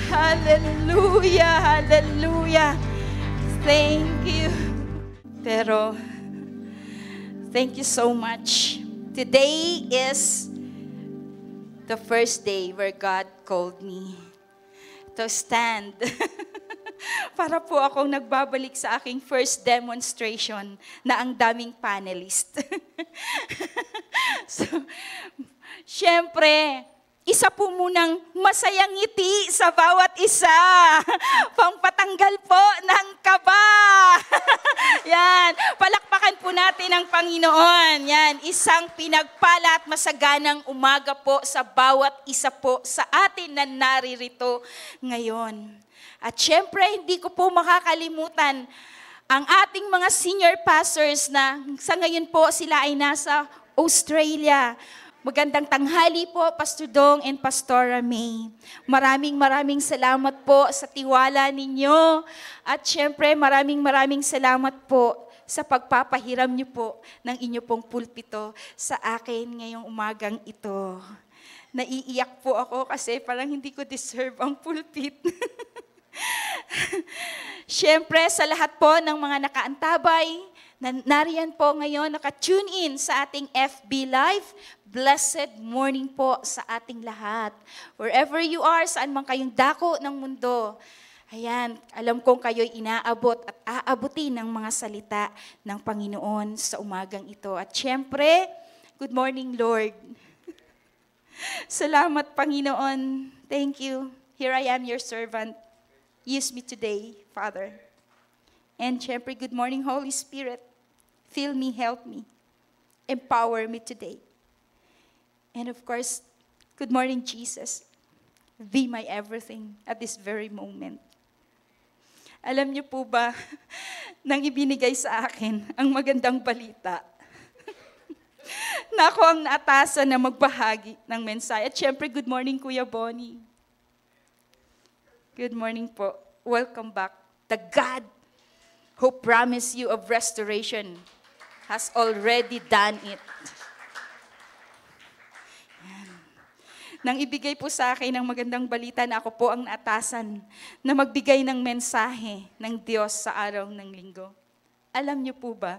Hallelujah, hallelujah. Thank you. Pero, thank you so much. Today is the first day where God called me to stand. Para po akong nagbabalik sa aking first demonstration na ang daming panelist. So, syempre, isa po munang masayang ngiti sa bawat isa. Pampatanggal po ng kaba. Yan. Palakpakan po natin ang Panginoon. Yan. Isang pinagpala at masaganang umaga po sa bawat isa po sa atin na naririto ngayon. At syempre, hindi ko po makakalimutan ang ating mga senior pastors na sa ngayon po sila ay nasa Australia. Magandang tanghali po, Pastor Dong and Pastora May. Maraming salamat po sa tiwala ninyo. At syempre, maraming salamat po sa pagpapahiram niyo po ng inyo pong pulpito sa akin ngayong umagang ito. Naiiyak po ako kasi parang hindi ko deserve ang pulpit. Syempre, sa lahat po ng mga nakaantabay, nariyan po ngayon, naka-tune in sa ating FB Live. Blessed morning po sa ating lahat. Wherever you are, saan man kayong dako ng mundo. Ayan, alam kong kayo'y inaabot at aabutin ng mga salita ng Panginoon sa umagang ito. At syempre, good morning, Lord. Salamat, Panginoon. Thank you. Here I am, your servant. Use me today, Father. And syempre, good morning, Holy Spirit. Fill me, help me, empower me today. And of course, good morning, Jesus. Be my everything at this very moment. Alam niyo po ba, nang ibinigay sa akin ang magandang balita, na ako ang naatasan na magbahagi ng mensahe. At syempre, good morning, Kuya Bonnie. Good morning po. Welcome back. The God who promised you of restoration has already done it. Yan. Nang ibigay po sa akin ang magandang balita na ako po ang naatasan na magbigay ng mensahe ng Diyos sa araw ng linggo. Alam niyo po ba,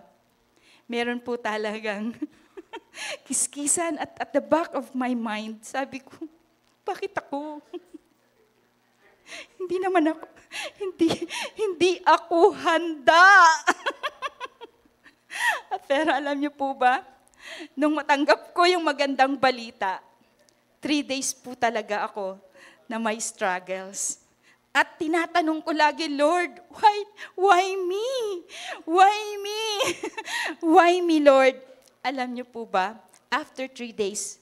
meron po talagang kiskisan at the back of my mind. Sabi ko, bakit ako? Hindi ako handa. Pero alam niyo po ba, nung matanggap ko yung magandang balita, 3 days po talaga ako na may struggles. At tinatanong ko lagi, Lord, why me? Why me? Why me, Lord? Alam niyo po ba, after 3 days,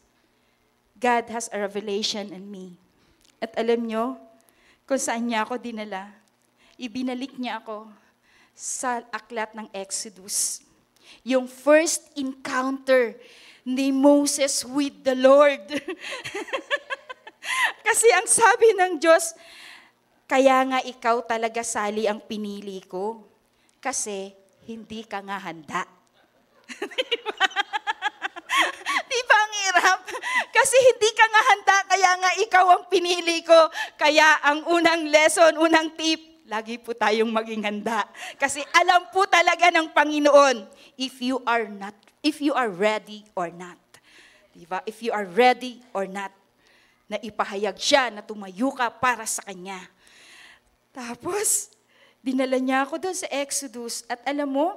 God has a revelation in me. At alam niyo, kung saan niya ako dinala, ibinalik niya ako sa aklat ng Exodus. Yung first encounter ni Moses with the Lord. Kasi ang sabi ng Diyos, kaya nga ikaw talaga, Sally, ang pinili ko. Kasi hindi ka nga handa. Diba ang hirap? Kasi hindi ka nga handa, kaya nga ikaw ang pinili ko. Kaya ang unang lesson, unang tip, lagi po tayong maging handa. Kasi alam po talaga ng Panginoon, if you are ready or not. Diba? If you are ready or not, na ipahayag siya na tumayo ka para sa Kanya. Tapos, dinala niya ako doon sa Exodus. At alam mo,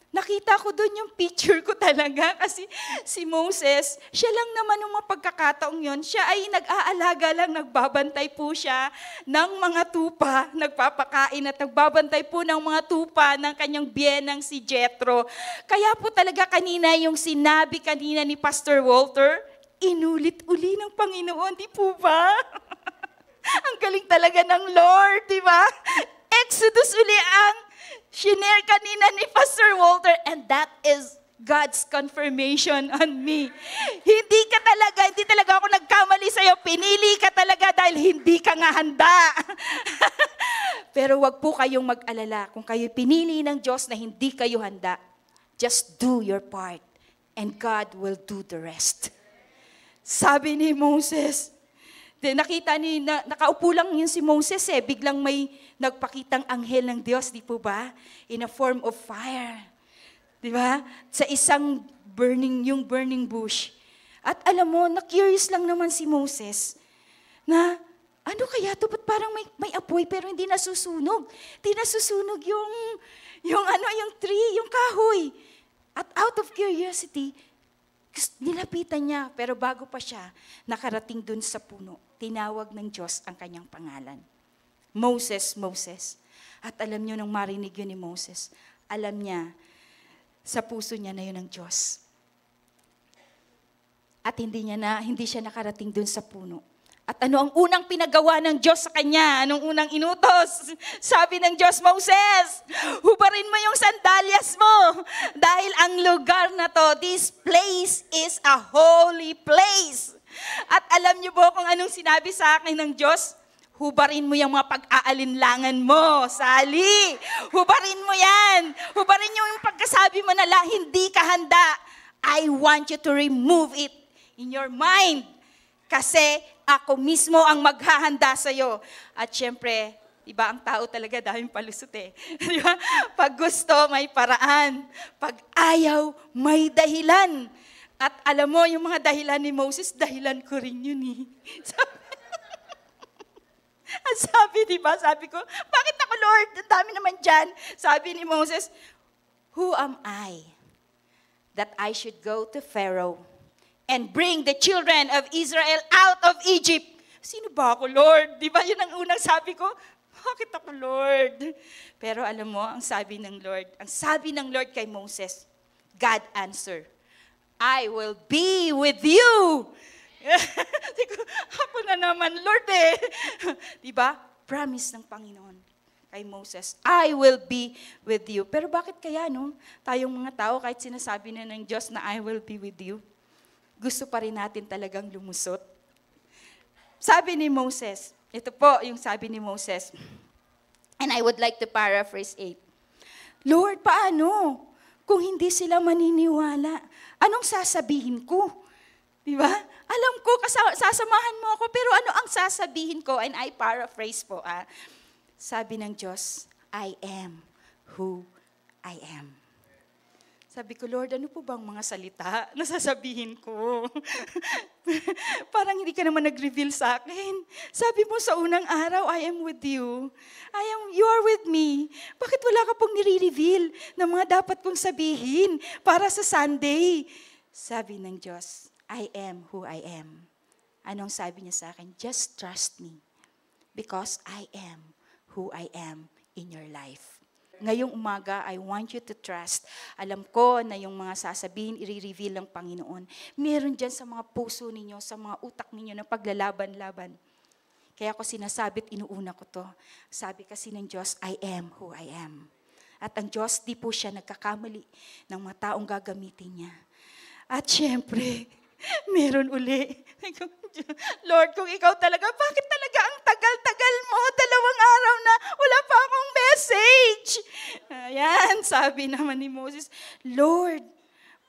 nakita ko doon yung picture ko talaga. Kasi si Moses, siya lang naman yung mapagkakataong yun. Siya ay nag-aalaga lang, nagbabantay po siya ng mga tupa, nagpapakain at nagbabantay po ng mga tupa ng kanyang biyenang si Jethro. Kaya po talaga kanina yung sinabi kanina ni Pastor Walter, inulit-uli ng Panginoon, di po ba? Ang galing talaga ng Lord, di ba? Exodus uli ang shinare kanina ni Pastor Walter, and that is God's confirmation on me. Hindi talaga ako nagkamali sa'yo. Pinili ka talaga dahil hindi ka nga handa. Pero wag po kayong mag-alala. Kung kayo pinili ng Diyos na hindi kayo handa, just do your part, and God will do the rest. Sabi ni Moses, Nakita nakaupo lang yun si Moses biglang may nagpakitang anghel ng Diyos, di po ba? In a form of fire. Di ba? Sa isang burning bush. At alam mo, na-curious lang naman si Moses na, ano kaya to? Ba't parang may apoy pero hindi nasusunog? Hindi nasusunog yung tree, yung kahoy. At out of curiosity, nilapitan niya. Pero bago pa siya nakarating dun sa puno, tinawag ng Diyos ang kanyang pangalan. Moses, Moses. At alam niyo, nung marinig yun ni Moses, alam niya, sa puso niya na yun ang Diyos. At hindi siya nakarating dun sa puno. At ano ang unang pinagawa ng Diyos sa kanya? Anong unang inutos? Sabi ng Diyos, Moses, hubarin mo yung sandalyas mo. Dahil ang lugar na to, this place is a holy place. At alam niyo po kung anong sinabi sa akin ng Diyos? Hubarin mo yung mga pag-aalinlangan mo, Sally. Hubarin mo yan. Hubarin niyo yung pagkasabi mo na hindi ka handa. I want you to remove it in your mind. Kasi ako mismo ang maghahanda sa'yo. At syempre, iba ang tao talaga, daming palusot Diba? Pag gusto, may paraan. Pag ayaw, may dahilan. At alam mo, yung mga dahilan ni Moses, dahilan ko rin yun Sabi, diba? Sabi ko, bakit ako, Lord? Ang dami naman dyan. Sabi ni Moses, who am I that I should go to Pharaoh and bring the children of Israel out of Egypt? Sino ba ako, Lord? Di ba yun ang unang sabi ko? Bakit ako, Lord? Pero alam mo, ang sabi ng Lord kay Moses, God answer, I will be with you. Ako na naman, Lord Di ba? Promise ng Panginoon kay Moses, I will be with you. Pero bakit kaya, tayong mga tao, kahit sinasabi na ng Diyos na I will be with you, gusto pa rin natin talagang lumusot. Sabi ni Moses, ito po yung sabi ni Moses, and I would like to paraphrase 8. Lord, paano? Kung hindi sila maniniwala, anong sasabihin ko? Di ba? Alam ko, sasamahan mo ako, pero ano ang sasabihin ko? And I paraphrase po. Sabi ng Diyos, I am who I am. Sabi ko, Lord, ano po bang mga salita na sasabihin ko? Parang hindi ka naman nag-reveal sa akin. Sabi mo sa unang araw, I am with you. You are with me. Bakit wala ka pong nire-reveal na mga dapat kong sabihin para sa Sunday? Sabi ng Diyos, I am who I am. Anong sabi niya sa akin? Just trust me because I am who I am in your life. Ngayong umaga, I want you to trust. Alam ko na yung mga sasabihin, i-reveal ng Panginoon. Meron dyan sa mga puso ninyo, sa mga utak ninyo na paglalaban-laban. Kaya ako sinasabit, inuuna ko to. Sabi kasi ng Diyos, I am who I am. At ang Diyos, di po siya nagkakamali ng mga taong gagamitin niya. At syempre, meron uli. Lord, kung ikaw talaga, bakit talaga ang tagal-tagal mo? 2 araw na, wala pa akong message. Ayan, sabi naman ni Moses, Lord,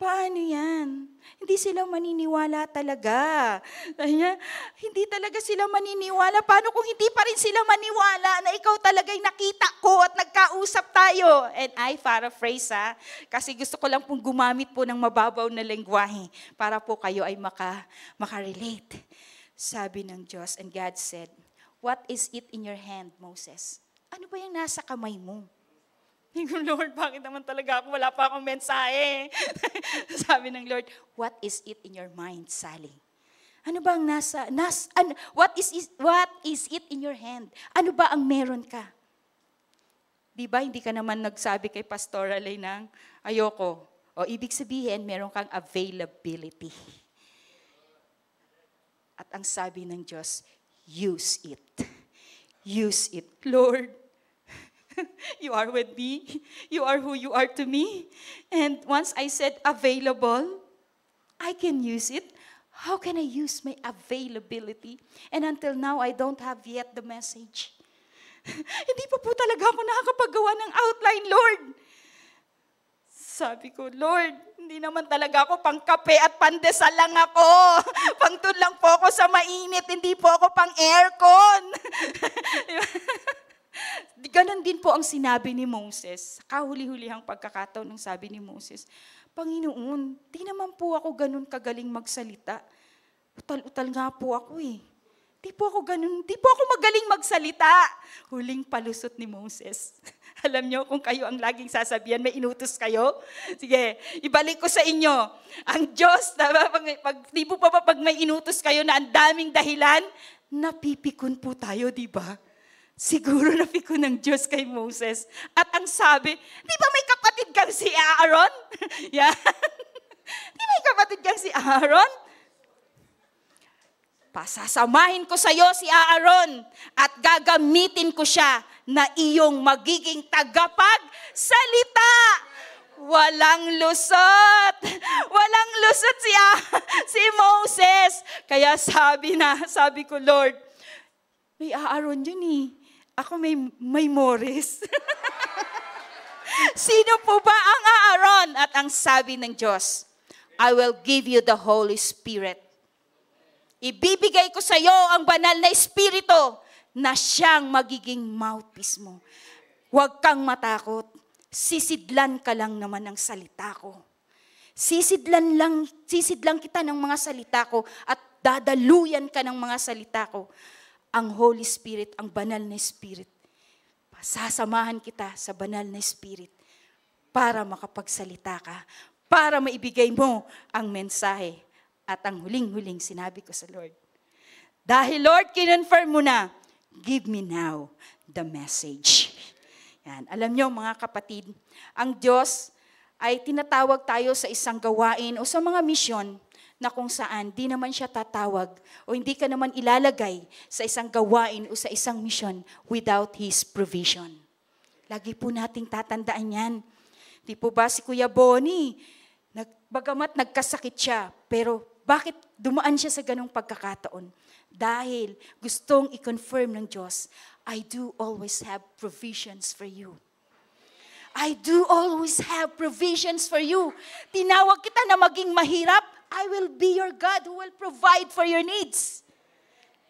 paano yan? Hindi sila maniniwala talaga. Hindi talaga sila maniniwala. Paano kung hindi pa rin sila maniwala na ikaw talagang nakita ko at nagkausap tayo? And I paraphrase kasi gusto ko lang pong gumamit po ng mababaw na lengguwahe para po kayo ay makarelate. Sabi ng Diyos, and God said, what is it in your hand, Moses? Ano ba yung nasa kamay mo? Lord, bakit naman talaga ako? Wala pa akong mensahe. Sabi ng Lord, what is it in your mind, Sally? Ano ba ang what is it in your hand? Ano ba ang meron ka? Di ba, hindi ka naman nagsabi kay Pastor Alay ng ayoko. O ibig sabihin, meron kang availability. At ang sabi ng Diyos, use it. Use it. Lord, you are with me. You are who you are to me. And once I said available, I can use it. How can I use my availability? And until now, I don't have yet the message. Hindi pa po talaga ako nakakapagawa ng outline, Lord. Sabi ko, Lord, hindi naman talaga ako pang kape at pandesal lang ako. Pangtun lang po ako sa mainit, hindi po ako pang aircon. Ganon din po ang sinabi ni Moses. Kahuli-hulihang pagkakataon ng sabi ni Moses, Panginoon, di naman po ako ganon kagaling magsalita. Utal-utal nga po ako eh. Di po ako magaling magsalita. Huling palusot ni Moses. Alam nyo kung kayo ang laging sasabihan, may inutos kayo? Sige, ibalik ko sa inyo. Ang Diyos, di po pa pag may inutos kayo na ang daming dahilan, napipikon po tayo, di ba? Siguro napikon ng Diyos kay Moses. At ang sabi, di ba may kapatid kang si Aaron? Yan. Di may kapatid kang si Aaron? Pasasamahin ko sa iyo si Aaron at gagamitin ko siya na iyong magiging tagapagsalita. Walang lusot. Walang lusot si Moses. Kaya sabi ko, Lord, may Aaron yun eh. Ako may Morris. Sino po ba ang Aaron? At ang sabi ng Diyos, I will give you the Holy Spirit. Ibibigay ko sa iyo ang banal na Espiritu na siyang magiging mouthpiece mo. Huwag kang matakot. Sisidlan ka lang naman ng salita ko. Sisidlan kita ng mga salita ko at dadaluyan ka ng mga salita ko. Ang Holy Spirit, ang banal na Spirit. Sasamahan kita sa banal na Spirit para makapagsalita ka, para maibigay mo ang mensahe. At ang huling-huling sinabi ko sa Lord, dahil Lord, kinonfirm mo na, give me now the message. Yan. Alam nyo mga kapatid, ang Diyos ay tinatawag tayo sa isang gawain o sa mga misyon na kung saan di naman siya tatawag o hindi ka naman ilalagay sa isang gawain o sa isang misyon without His provision. Lagi po nating tatandaan yan. Di po ba si Kuya Bonnie, bagamat nagkasakit siya, pero bakit dumaan siya sa ganong pagkakataon? Dahil gustong i-confirm ng Diyos, I do always have provisions for you. I do always have provisions for you. Tinawag kita na maging mahirap, I will be your God who will provide for your needs.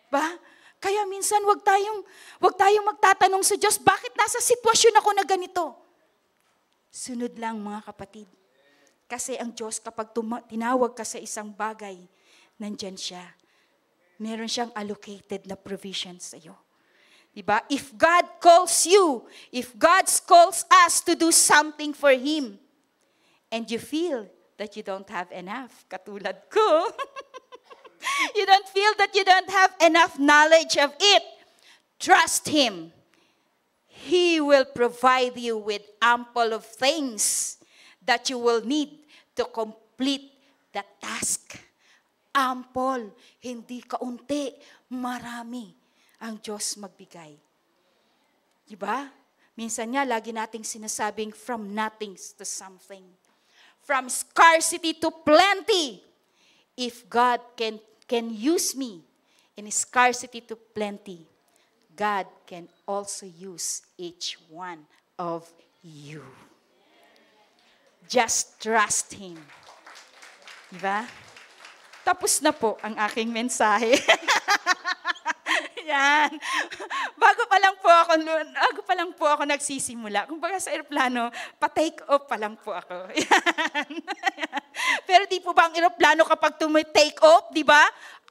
Ba? Kaya minsan wag tayong magtatanong sa Diyos, bakit nasa sitwasyon ako na ganito? Sunod lang mga kapatid. Kasi ang Diyos kapag tinawag ka sa isang bagay, nandyan siya. Meron siyang allocated na provisions sa iyo. Diba? If God calls you, if God calls us to do something for Him, and you feel that you don't have enough, katulad ko, you don't feel that you don't have enough knowledge of it, trust Him. He will provide you with ample of things that you will need to complete the task. Ample, hindi kaunti, marami ang Diyos magbigay. Diba? Minsan nga, lagi nating sinasabing from nothing to something. From scarcity to plenty. If God can use me in scarcity to plenty, God can also use each one of you. Just trust Him. Diba? Tapos na po ang aking mensahe. Yan. Bago pa lang po ako nagsisimula. Kung baga sa aeroplano, pa-take off pa lang po ako. Yan. Pero di po ba ang aeroplano kapag take off, di ba?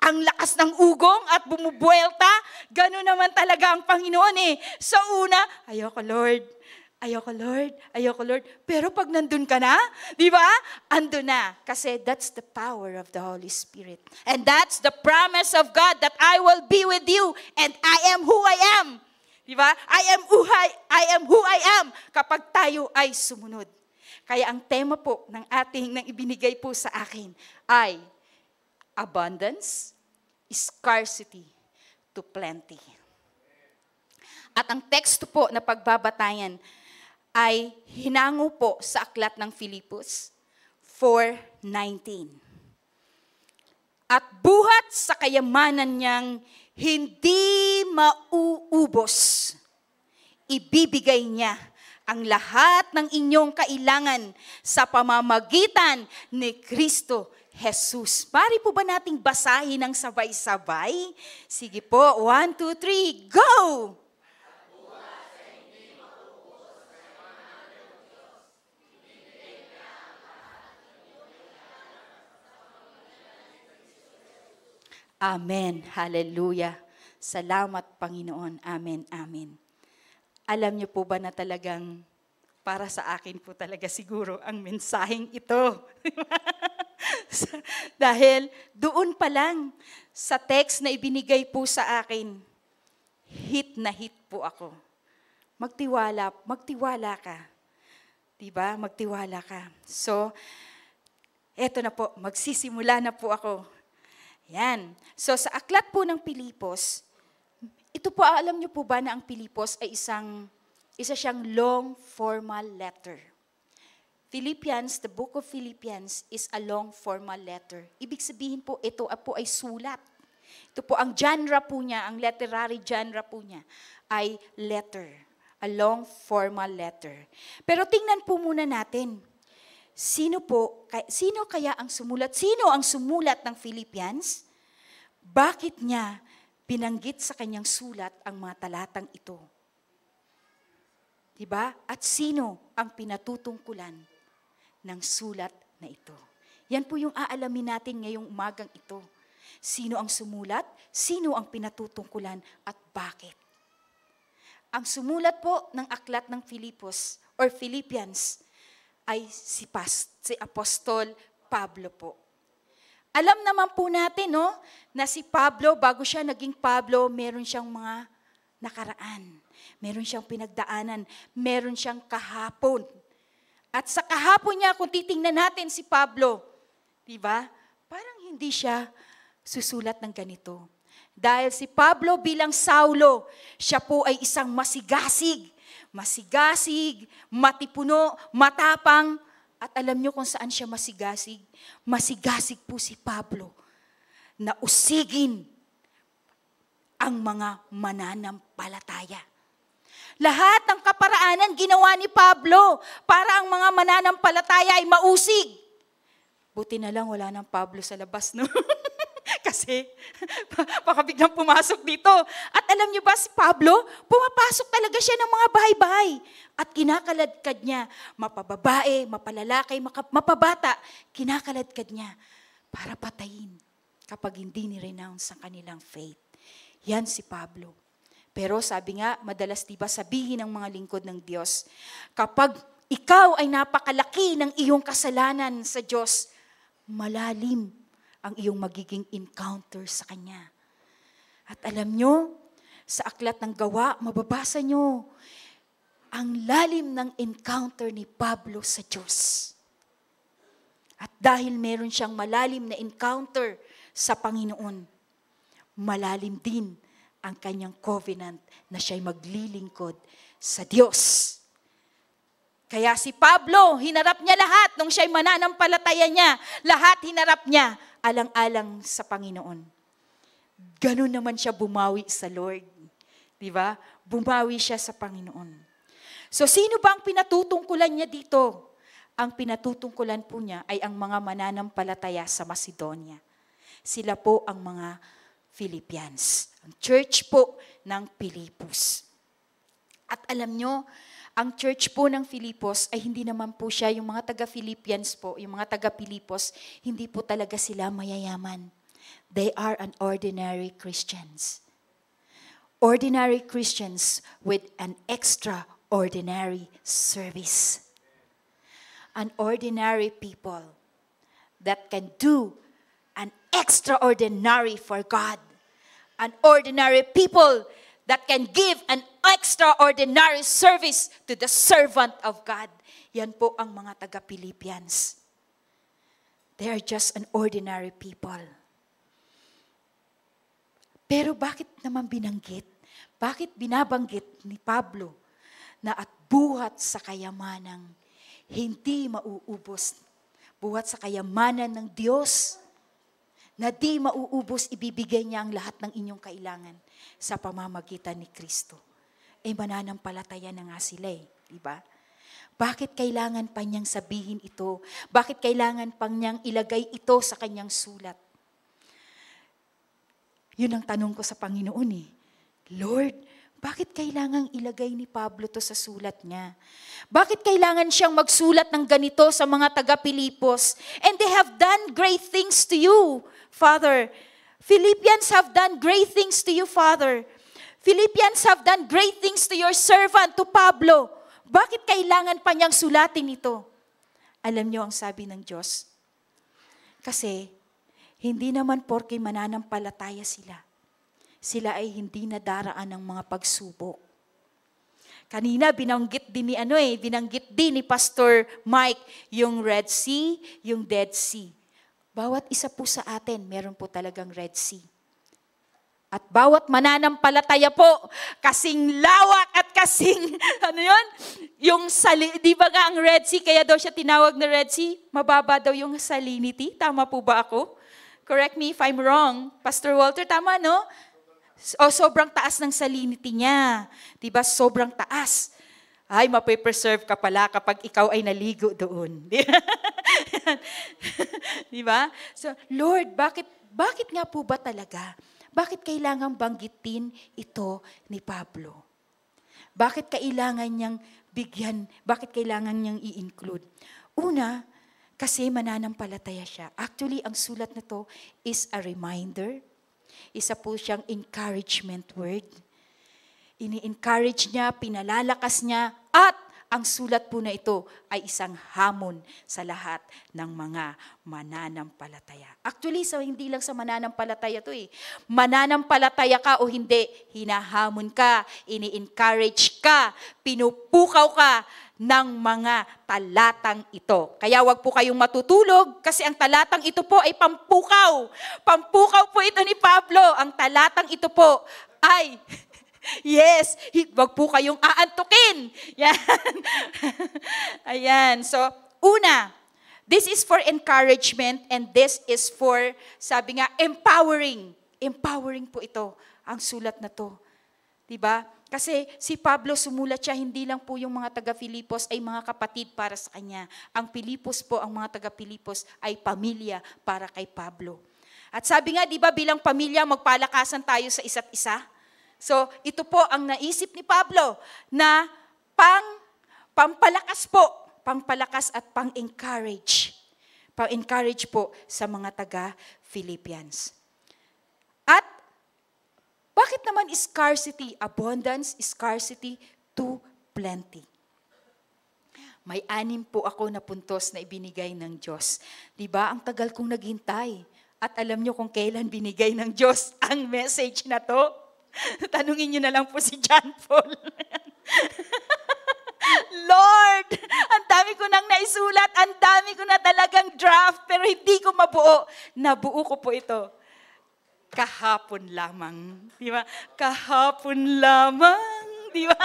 Ang lakas ng ugong at bumubuelta. Gano'n naman talaga ang Panginoon eh. Sa una, ayoko Lord. Ayoko Lord. Pero pag nandun ka na, di ba? Andun na. Kasi that's the power of the Holy Spirit. And that's the promise of God that I will be with you and I am who I am. Di ba? I am who I am kapag tayo ay sumunod. Kaya ang tema po ng ibinigay po sa akin ay abundance, scarcity to plenty. At ang teksto po na pagbabatayan ay hinango po sa aklat ng Filipos 4:19. At buhat sa kayamanan niyang hindi mauubos, ibibigay niya ang lahat ng inyong kailangan sa pamamagitan ni Kristo Jesus. Pari po ba nating basahin ng sabay-sabay? Sige po, 1, 2, 3, go! Amen. Hallelujah. Salamat, Panginoon. Amen. Amen. Alam niyo po ba na talagang para sa akin po talaga siguro ang mensaheng ito. Dahil doon pa lang sa text na ibinigay po sa akin, hit na hit po ako. Magtiwala ka. Diba? Magtiwala ka. So, eto na po, magsisimula na po ako. Yan. So sa aklat po ng Pilipos, ito po, alam niyo po ba na ang Pilipos ay isa siyang long formal letter. Philippians, the book of Philippians is a long formal letter. Ibig sabihin po, ito po ay sulat. Ito po, ang genre po niya, ang literary genre po niya, ay letter. A long formal letter. Pero tingnan po muna natin, sino kaya ang sumulat? Sino ang sumulat ng Philippians? Bakit niya binanggit sa kanyang sulat ang mga talatang ito? Diba? At sino ang pinatutungkulan ng sulat na ito? Yan po yung aalamin natin ngayong umagang ito. Sino ang sumulat? Sino ang pinatutungkulan? At bakit? Ang sumulat po ng aklat ng Filipos or Philippians ay si Apostol Pablo po. Alam naman po natin, no, na si Pablo, bago siya naging Pablo, meron siyang mga nakaraan. Meron siyang pinagdaanan. Meron siyang kahapon. At sa kahapon niya, kung titingnan natin si Pablo, di ba? Parang hindi siya susulat ng ganito. Dahil si Pablo bilang Saulo, siya po ay isang masigasig, matipuno, matapang. At alam niyo kung saan siya masigasig? Masigasig po si Pablo na usigin ang mga mananampalataya. Lahat ng kaparaanan ginawa ni Pablo para ang mga mananampalataya ay mausig. Buti na lang wala ng Pablo sa labas, no? Kasi baka biglang pumasok dito. At alam niyo ba si Pablo, pumapasok talaga siya ng mga bahay-bahay. At kinakaladkad niya, mapababae, mapalalaki, mapabata, kinakaladkad niya para patayin kapag hindi ni-renounce ang kanilang faith. Yan si Pablo. Pero sabi nga, madalas diba sabihin ng mga lingkod ng Diyos, kapag ikaw ay napakalaki ng iyong kasalanan sa Diyos, malalim ang iyong magiging encounter sa Kanya. At alam nyo, sa aklat ng Gawa, mababasa nyo, ang lalim ng encounter ni Pablo sa Diyos. At dahil meron siyang malalim na encounter sa Panginoon, malalim din ang kanyang covenant na siya'y maglilingkod sa Diyos. Kaya si Pablo, hinarap niya lahat nung siya'y mananampalataya niya. Lahat hinarap niya, alang-alang sa Panginoon. Ganun naman siya bumawi sa Lord. Diba? Bumawi siya sa Panginoon. So sino ba ang pinatutungkulan niya dito? Ang pinatutungkulan po niya ay ang mga mananampalataya sa Macedonia. Sila po ang mga Philippians. Ang church po ng Pilipos. At alam nyo, ang church po ng Filipos ay hindi naman po siya, yung mga taga-Philippians po, yung mga taga-Pilipos, hindi po talaga sila mayayaman. They are an ordinary Christians. Ordinary Christians with an extraordinary service. An ordinary people that can do an extraordinary for God. An ordinary people that can give an extraordinary service to the servant of God. Yan po ang mga taga-Philippians. They are just an ordinary people. Pero bakit naman binanggit? Bakit binabanggit ni Pablo na at buhat sa kayamanang hindi mauubos? Buhat sa kayamanan ng Diyos na di mauubos, ibibigay niya ang lahat ng inyong kailangan sa pamamagitan ni Kristo. Eh mananampalataya na nga sila diba? Bakit kailangan pa niyang sabihin ito? Bakit kailangan pa niyang ilagay ito sa kanyang sulat? Yun ang tanong ko sa Panginoon eh. Lord, bakit kailangang ilagay ni Pablo to sa sulat niya? Bakit kailangan siyang magsulat ng ganito sa mga taga-Pilipos? And they have done great things to you, Father. Philippians have done great things to you, Father. Philippians have done great things to your servant, to Pablo. Bakit kailangan pa niyang sulatin ito? Alam niyo ang sabi ng Diyos? Kasi, hindi naman porke mananampalataya sila ay hindi nadaraan ng mga pagsubok. Kanina binanggit din ni Pastor Mike yung Red Sea, yung Dead Sea. Bawat isa po sa atin, meron po talagang Red Sea. At bawat mananampalataya po, kasing lawak at kasing, di ba nga ang Red Sea, kaya daw siya tinawag na Red Sea, mababa daw yung salinity. Tama po ba ako? Correct me if I'm wrong. Pastor Walter, tama no? O sobrang taas ng salinity niya. Diba? Sobrang taas. Ay, mapipreserve ka pala kapag ikaw ay naligo doon. Diba? So, Lord, bakit nga po ba talaga? Bakit kailangan banggitin ito ni Pablo? Bakit kailangan niyang bigyan? Bakit kailangan niyang i-include? Una, kasi mananampalataya siya. Actually, ang sulat na to is a reminder. Isa po siyang encouragement word. Ini-encourage niya, pinalalakas niya, at ang sulat po na ito ay isang hamon sa lahat ng mga mananampalataya. Actually, hindi lang sa mananampalataya to eh. Mananampalataya ka o hindi, hinahamon ka, ini-encourage ka, pinupukaw ka ng mga talatang ito. Kaya wag po kayong matutulog kasi ang talatang ito po ay pampukaw. Pampukaw po ito ni Pablo. Ang talatang ito po ay yes, wag po kayong aantukin. Yan. Ayan. So, una, this is for encouragement and this is for, sabi nga, empowering. Empowering po ito, ang sulat na to. Diba? Kasi si Pablo sumulat siya, hindi lang po yung mga taga-Filipos ay mga kapatid para sa kanya. Ang Pilipos po, ang mga taga-Filipos ay pamilya para kay Pablo. At sabi nga, di ba bilang pamilya, magpalakasan tayo sa isa't isa? So, ito po ang naisip ni Pablo na pampalakas at pang-encourage. Pang-encourage po sa mga taga-Philippians. At bakit naman scarcity? Abundance, scarcity, to plenty. May 6 po ako na puntos na ibinigay ng Diyos. Diba? Ang tagal kong naghintay. At alam nyo kung kailan binigay ng Diyos ang message na to? Tanungin nyo na lang po si John Paul. Lord, ang dami ko nang naisulat, ang dami ko na talagang draft, pero hindi ko mabuo. Nabuo ko po ito. Kahapon lamang. Di ba? Kahapon lamang. Di ba?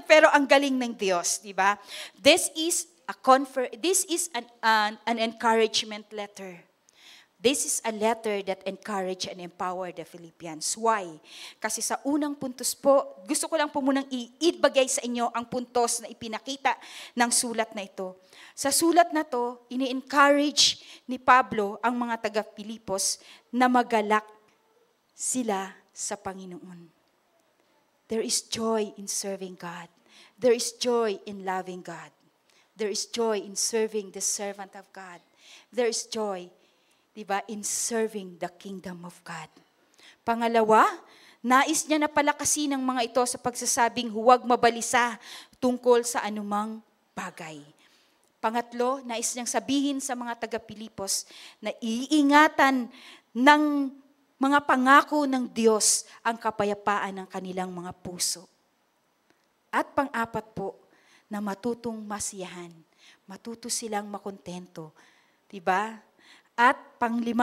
Pero ang galing ng Diyos, di ba? This is an encouragement letter. This is a letter that encourage and empower the Philippians. Why? Kasi sa unang puntos po, gusto ko lang po munang ibagay sa inyo ang puntos na ipinakita ng sulat na ito. Sa sulat na to, ini-encourage ni Pablo ang mga taga-Pilipos na magalak sila sa Panginoon. There is joy in serving God. There is joy in loving God. There is joy in serving the servant of God. There is joy, diba, in serving the kingdom of God. Pangalawa, nais niya na palakasin ang mga ito sa pagsasabing huwag mabalisa tungkol sa anumang bagay. Pangatlo, nais niyang sabihin sa mga taga-Pilipos na iingatan ng mga pangako ng Diyos ang kapayapaan ng kanilang mga puso. At pang-apat po, na matutong masiyahan. Matuto silang makontento. Diba? At pang-5,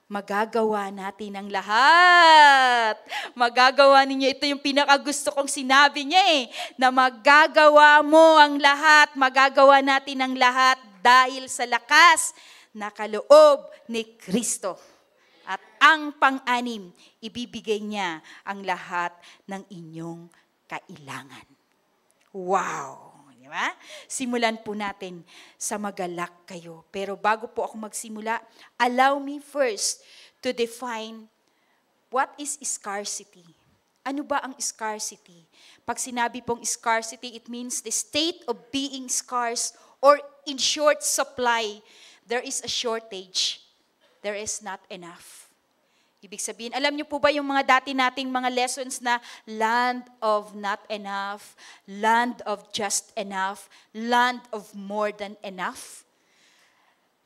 magagawa natin ang lahat. Magagawa ninyo, ito yung pinakagusto kong sinabi niya na magagawa mo ang lahat, magagawa natin ang lahat dahil sa lakas na kaloob ni Kristo. At ang Wow! Di ba? Simulan po natin sa magalak kayo. Pero bago po ako magsimula, allow me first to define what is scarcity. Ano ba ang scarcity? Pag sinabi pong scarcity, it means the state of being scarce or in short supply. There is a shortage. There is not enough. Ibig sabihin, alam niyo po ba yung mga dati nating mga lessons na land of not enough, land of just enough, land of more than enough?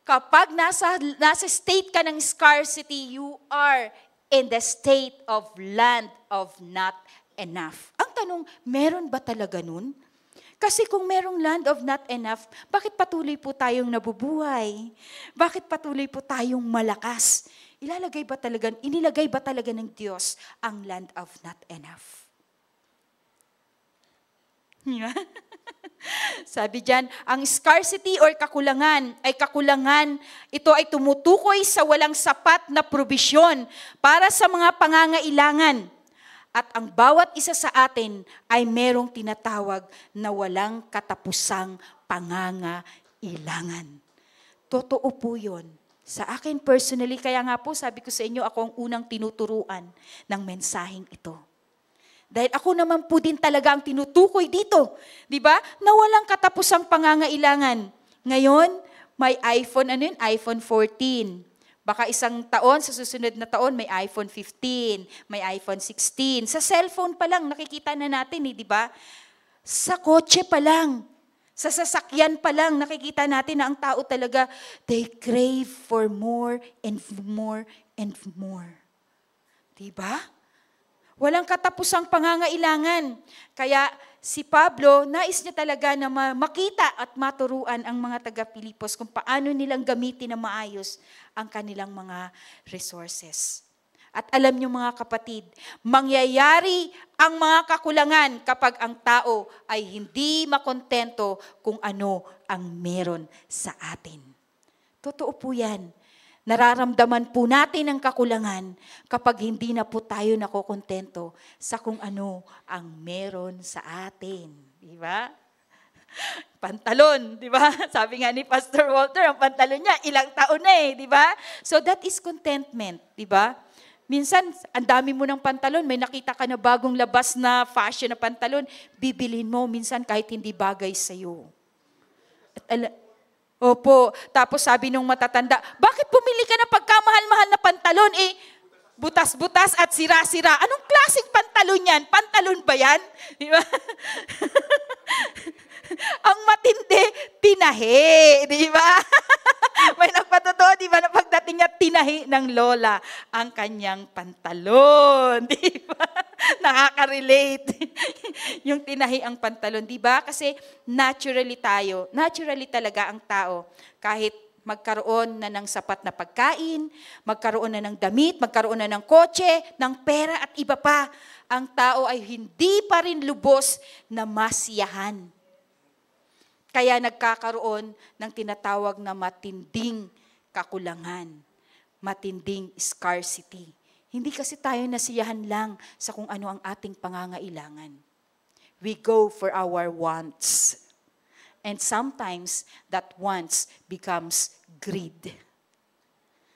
Kapag nasa state ka ng scarcity, you are in the state of land of not enough. Ang tanong, meron ba talaga nun? Kasi kung merong land of not enough, bakit patuloy po tayong nabubuhay? Bakit patuloy po tayong malakas? Inilagay ba talaga ng Diyos ang land of not enough? Sabi diyan, ang scarcity or kakulangan, ito ay tumutukoy sa walang sapat na probisyon para sa mga pangangailangan. At ang bawat isa sa atin ay merong tinatawag na walang katapusang pangangailangan. Totoo po yun. Sa akin personally, kaya nga po sabi ko sa inyo, ako ang unang tinuturuan ng mensaheng ito. Dahil ako naman po din talaga ang tinutukoy dito. Di ba? Na walang katapusang pangangailangan. Ngayon, may iPhone, iPhone 14. Baka isang taon, sa susunod na taon, may iPhone 15, may iPhone 16. Sa cellphone pa lang, nakikita na natin, di ba? Sa kotse pa lang, sa sasakyan pa lang, nakikita natin na ang tao talaga, they crave for more and more and more. Di ba? Walang katapusang pangangailangan. Kaya si Pablo, nais niya talaga na makita at maturuan ang mga taga-Pilipos kung paano nilang gamitin na maayos ang kanilang mga resources. At alam niyo mga kapatid, mangyayari ang mga kakulangan kapag ang tao ay hindi makontento kung ano ang meron sa atin. Totoo po yan. Nararamdaman po natin ang kakulangan kapag hindi na po tayo nakokontento sa kung ano ang meron sa atin. Di ba? Pantalon, di ba? Sabi nga ni Pastor Walter, ang pantalon niya, ilang taon na di ba? So that is contentment, di ba? Minsan, ang dami mo ng pantalon, may nakita ka na bagong labas na fashion na pantalon, bibilhin mo minsan kahit hindi bagay sa'yo. Opo, tapos sabi nung matatanda, bakit pumili ka ng pagkamahal-mahal na pantalon? Butas-butas at sira-sira. Anong klaseng pantalon yan? Pantalon ba yan? Di ba? Ang matindi, tinahi. Di ba? May nagpatotoo, di ba, na pagdating niya, tinahi ng lola ang kanyang pantalon. Di ba? Nakaka-relate. Yung tinahi ang pantalon, di ba? Kasi naturally talaga ang tao, kahit magkaroon na ng sapat na pagkain, magkaroon na ng damit, magkaroon na ng kotse, ng pera at iba pa, ang tao ay hindi pa rin lubos na masiyahan. Kaya nagkakaroon ng tinatawag na matinding kakulangan, matinding scarcity. Hindi kasi tayo nasiyahan lang sa kung ano ang ating pangangailangan. We go for our wants. And sometimes that wants becomes greed.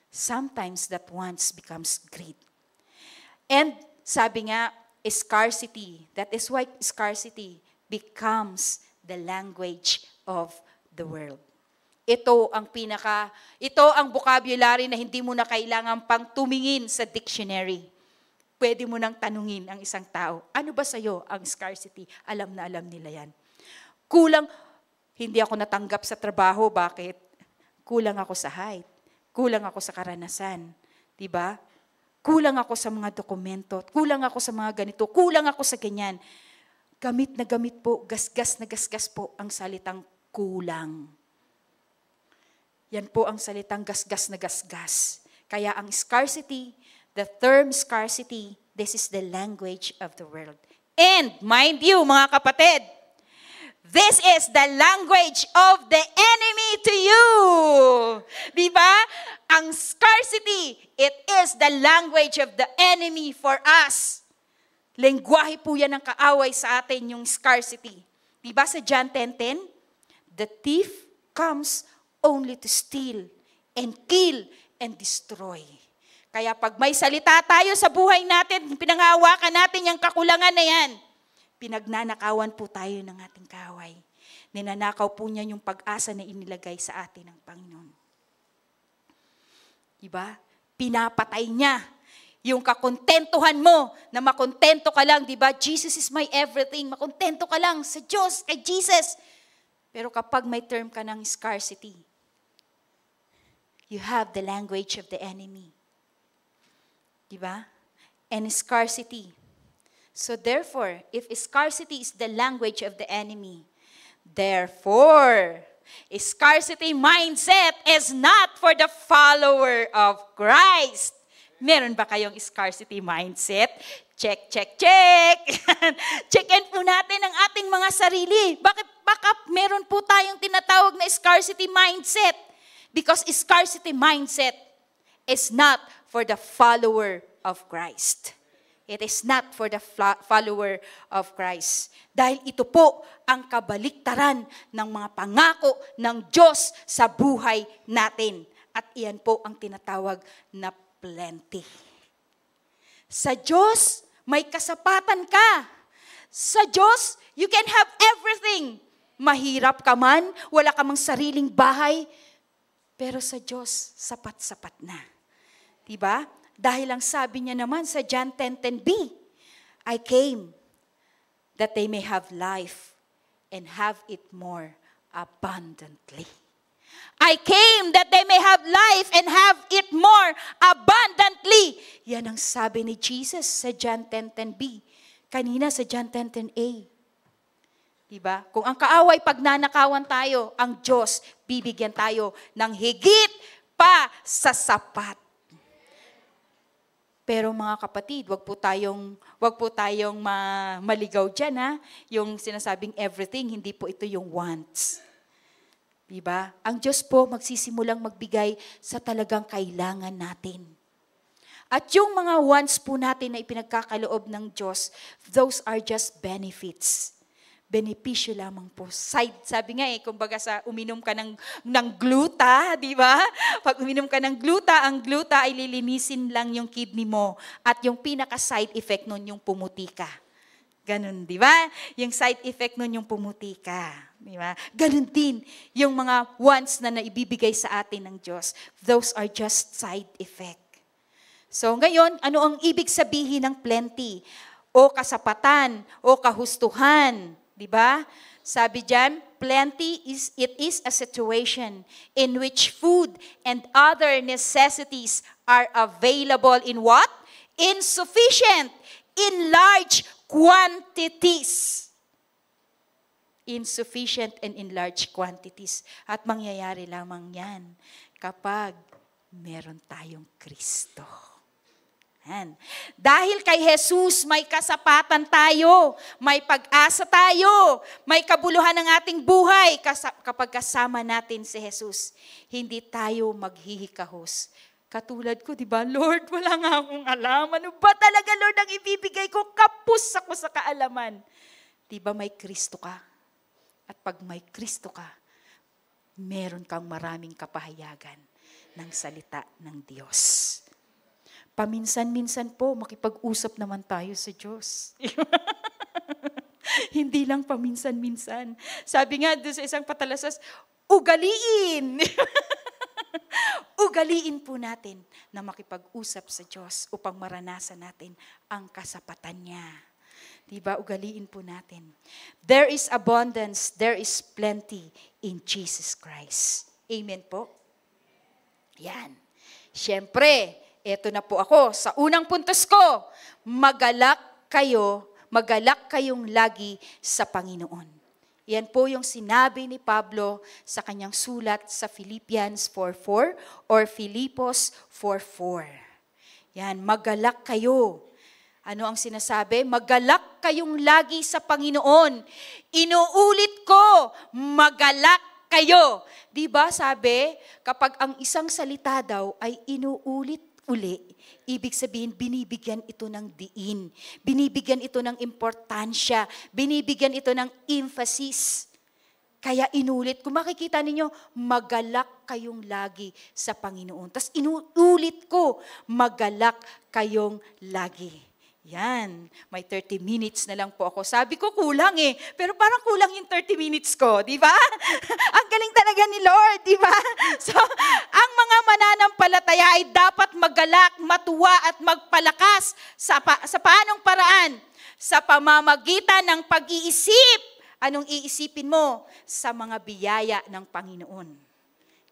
Sometimes that wants becomes greed. And sabi nga, scarcity. That is why scarcity becomes the language of the world. Ito ang vocabulary na hindi mo na kailangan pang tumingin sa dictionary. Pwede mo nang tanungin ang isang tao, ano ba sa'yo ang scarcity? Alam na alam nila yan. Kulang, hindi ako natanggap sa trabaho, bakit? Kulang ako sa height. Kulang ako sa karanasan. Diba? Kulang ako sa mga dokumento. Kulang ako sa mga ganito. Kulang ako sa ganyan. Gamit na gamit po, gasgas na gasgas po ang salitang kulang. Yan po ang salitang gasgas na gasgas. Kaya ang scarcity, the term scarcity, this is the language of the world. And mind you, mga kapatid, this is the language of the enemy to you. Diba? Ang scarcity, it is the language of the enemy for us. Lengguwahe po yan ng kaaway sa atin, yung scarcity. Diba sa John 10:10? The thief comes only to steal and kill and destroy. Kaya pag may salita tayo sa buhay natin, pinanghawakan natin yung kakulangan na yan, pinagnanakawan po tayo ng ating kaaway. Ninanakaw po niya yung pag-asa na inilagay sa atin ng Panginoon. Diba? Pinapatay niya yung kakontentuhan mo, na makontento ka lang, diba? Jesus is my everything. Makontento ka lang sa Diyos, kay Jesus. Pero kapag may term ka ng scarcity, you have the language of the enemy. Diba? And scarcity. So therefore, if scarcity is the language of the enemy, therefore, a scarcity mindset is not for the follower of Christ. Meron ba kayong scarcity mindset? Check, check, check. Check-in po natin ang ating mga sarili. Baka meron po tayong tinatawag na scarcity mindset. Because scarcity mindset is not for the follower of Christ. It is not for the follower of Christ. Dahil ito po ang kabaliktaran ng mga pangako ng Diyos sa buhay natin. At iyan po ang tinatawag na plenty. Sa Diyos, may kasapatan ka. Sa Diyos, you can have everything. Mahirap ka man, wala ka mang sariling bahay, pero sa Diyos, sapat-sapat na. Diba? Dahil ang sabi niya naman sa John 10:10b, I came that they may have life and have it more abundantly. I came that they may have life and have it more abundantly. Yan ang sabi ni Jesus sa John 10:10b. Kanina sa John 10:10a. Diba? Kung ang kaaway pagnanakawan tayo, ang Diyos bibigyan tayo ng higit pa sa sapat. Pero mga kapatid, wag po tayong maligaw diyan, ha. Yung sinasabing everything, hindi po ito yung wants. Diba? Ang Diyos po magsisimulang magbigay sa talagang kailangan natin. At yung mga wants po natin na ipinagkakaloob ng Diyos, those are just benefits. Benepisyo lamang po. Sabi nga kumbaga sa uminom ka ng gluta, di ba? Pag uminom ka ng gluta, ang gluta ay lilinisin lang yung kidney mo. At yung pinaka-side effect nun yung pumuti ka. Ganun, di ba? Yung side effect nun yung pumuti ka. Di ba? Ganun din yung mga wants na naibibigay sa atin ng Diyos. Those are just side effect. So ngayon, ano ang ibig sabihin ng plenty? O kasapatan, o kahustuhan. Diba? Sabi diyan, plenty is a situation in which food and other necessities are available in what? Insufficient, in large quantities. Insufficient and in large quantities. At mangyayari lamang yan kapag meron tayong Kristo. Dahil kay Jesus, may kasapatan tayo, may pag-asa tayo, may kabuluhan ng ating buhay kapag kasama natin si Jesus. Hindi tayo maghihikahos. Katulad ko, di ba, Lord, wala nga akong alam. Ano ba talaga, Lord, ang ibibigay ko? Kapos ako sa kaalaman. Di ba may Kristo ka? At pag may Kristo ka, meron kang maraming kapahayagan ng salita ng Diyos. Paminsan-minsan po, makipag-usap naman tayo sa Diyos. Hindi lang paminsan-minsan. Sabi nga doon sa isang patalasas, ugaliin. Ugaliin po natin na makipag-usap sa Diyos upang maranasan natin ang kasapatan niya. Diba? Ugaliin po natin. There is abundance, there is plenty in Jesus Christ. Amen po? Yan. Siyempre, eto na po ako, sa unang puntos ko, magalak kayong lagi sa Panginoon. Yan po yung sinabi ni Pablo sa kanyang sulat sa Philippians 4:4 or Filipos 4:4. Yan, magalak kayo. Ano ang sinasabi? Magalak kayong lagi sa Panginoon. Inuulit ko, magalak kayo. Diba sabi, kapag ang isang salita daw ay inuulit uli, ibig sabihin, binibigyan ito ng diin. Binibigyan ito ng importansya. Binibigyan ito ng emphasis. Kaya inulit, kung makikita ninyo, magalak kayong lagi sa Panginoon. Tapos inuulit ko, magalak kayong lagi. Yan, may 30 minutes na lang po ako. Sabi ko kulang pero parang kulang yung 30 minutes ko, di ba? Ang galing talaga ni Lord, di ba? So, ang mga mananampalataya ay dapat magalak, matuwa at magpalakas sa paanong paraan? Sa pamamagitan ng pag-iisip. Anong iisipin mo? Sa mga biyaya ng Panginoon.